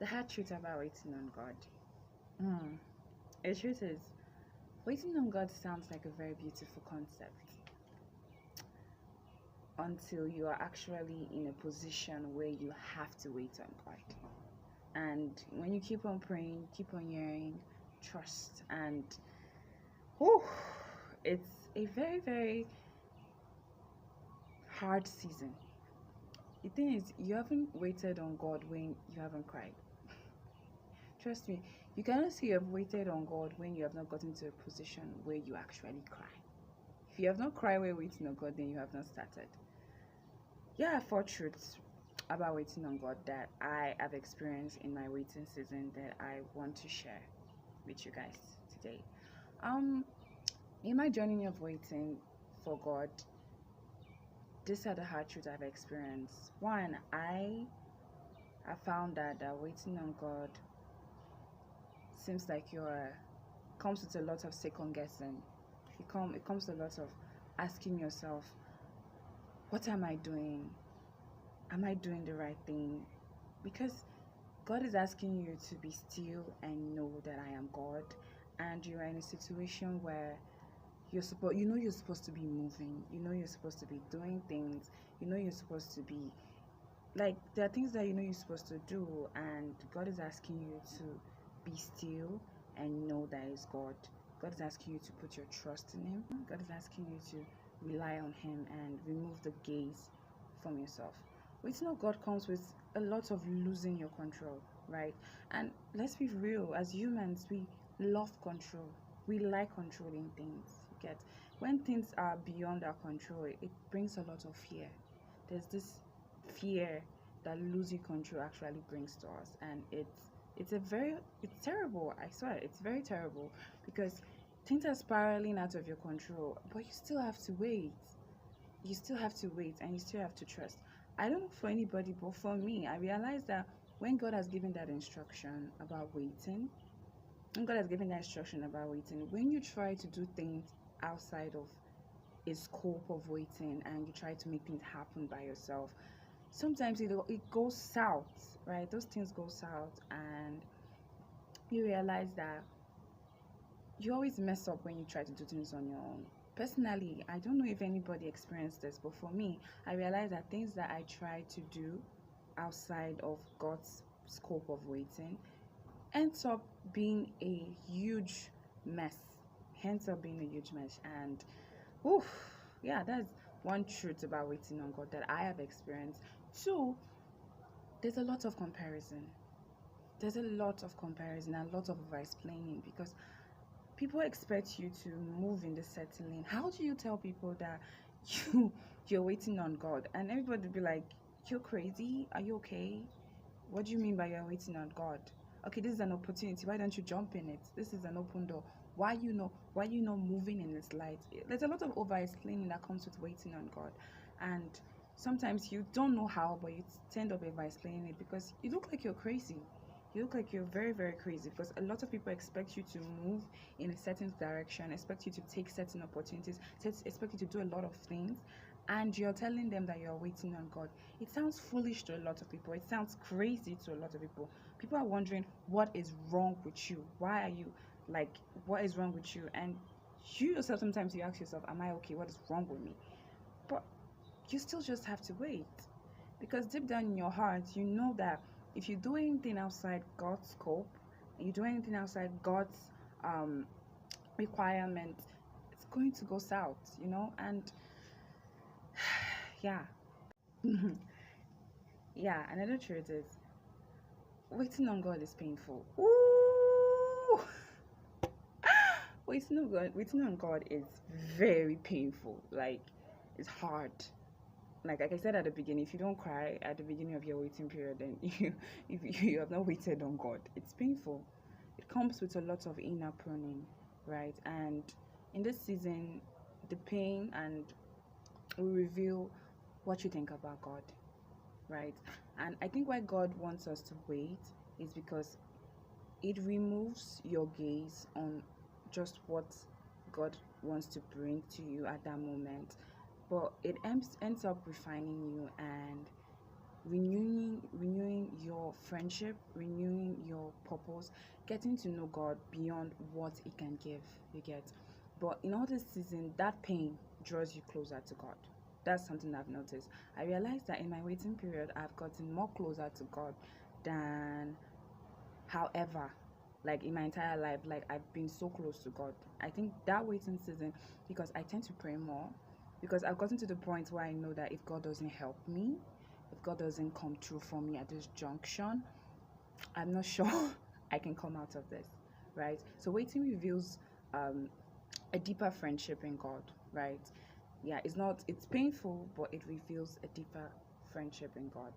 The hard truth about waiting on God. Hmm. The truth is, waiting on God sounds like a very beautiful concept until you are actually in a position where you have to wait on God. And when you keep on praying, keep on hearing, trust, and whew, it's a very, very hard season. The thing is, you haven't waited on God when you haven't cried. Trust me, you cannot say you have waited on God when you have not gotten to a position where you actually cry. If you have not cried while waiting on God, then you have not started. Yeah, four truths about waiting on God that I have experienced in my waiting season that I want to share with you guys today. Um, in my journey of waiting for God, these are the hard truths I've experienced. One, I found that waiting on God seems like you're comes with a lot of second guessing. It comes with a lot of asking yourself, what am I doing? Am I doing the right thing? Because God is asking you to be still and know that I am God, and you're in a situation where you're supposed to be moving, you're supposed to be doing things, you're supposed to be like there are things that you're supposed to do, and God is asking you to be still and know that is God. God is asking you to put your trust in Him. God is asking you to rely on Him and remove the gaze from yourself. Waiting on God comes with a lot of losing your control, right? And let's be real, as humans, we love control. We like controlling things. You get when things are beyond our control, it brings a lot of fear. There's this fear that losing control actually brings to us, and it's terrible. I swear it's very terrible because things are spiraling out of your control, but you still have to wait. You still have to wait, and you still have to trust. I don't know for anybody, but for me, I realized that when God has given that instruction about waiting, when God has given that instruction about waiting, when you try to do things outside of a scope of waiting and you try to make things happen by yourself, sometimes it goes south, right? Those things go south, and you realize that you always mess up when you try to do things on your own. Personally, I don't know if anybody experienced this, but for me, I realized that things that I try to do outside of God's scope of waiting ends up being a huge mess. Ends up being a huge mess, and oof, yeah, that's one truth about waiting on God that I have experienced. Two, there's a lot of comparison. There's a lot of comparison and a lot of over explaining because people expect you to move in the settling. How do you tell people that you you're waiting on God? And everybody will be like, you're crazy? Are you okay? What do you mean by you're waiting on God? Okay, this is an opportunity. Why don't you jump in it? This is an open door. Why you not moving in this light? There's a lot of over explaining that comes with waiting on God. And sometimes you don't know how, but you tend up over explaining it because you look like you're crazy. You look like you're very, very crazy because a lot of people expect you to move in a certain direction, expect you to take certain opportunities, expect you to do a lot of things, and you're telling them that you're waiting on God. It sounds foolish to a lot of people. It sounds crazy to a lot of people. People are wondering what is wrong with you. Why are you like, what is wrong with you? And you yourself, sometimes you ask yourself, am I okay? What is wrong with me? But you still just have to wait because deep down in your heart, you know that if you do anything outside God's scope, and you do anything outside God's um, requirement, it's going to go south. And yeah. Yeah, another truth is waiting on God is painful. Ooh, waiting on God is very painful. Like, it's hard. Like I said at the beginning, if you don't cry at the beginning of your waiting period, then you have not waited on God. It's painful. It comes with a lot of inner pruning, right? And in this season, the pain and will reveal what you think about God, right? And I think why God wants us to wait is because it removes your gaze on just what God wants to bring to you at that moment, but it ends up refining you and renewing your friendship, renewing your purpose, getting to know God beyond what He can give. You get, but in all this season, that pain draws you closer to God. That's something I've noticed. I realized that in my waiting period, I've gotten more closer to God than however, like in my entire life, like I've been so close to God. I think that waiting season, because I tend to pray more, because I've gotten to the point where I know that if God doesn't help me, if God doesn't come through for me at this junction, I'm not sure I can come out of this, right? So waiting reveals um a deeper friendship in God, right? Yeah, it's painful, but it reveals a deeper friendship in God.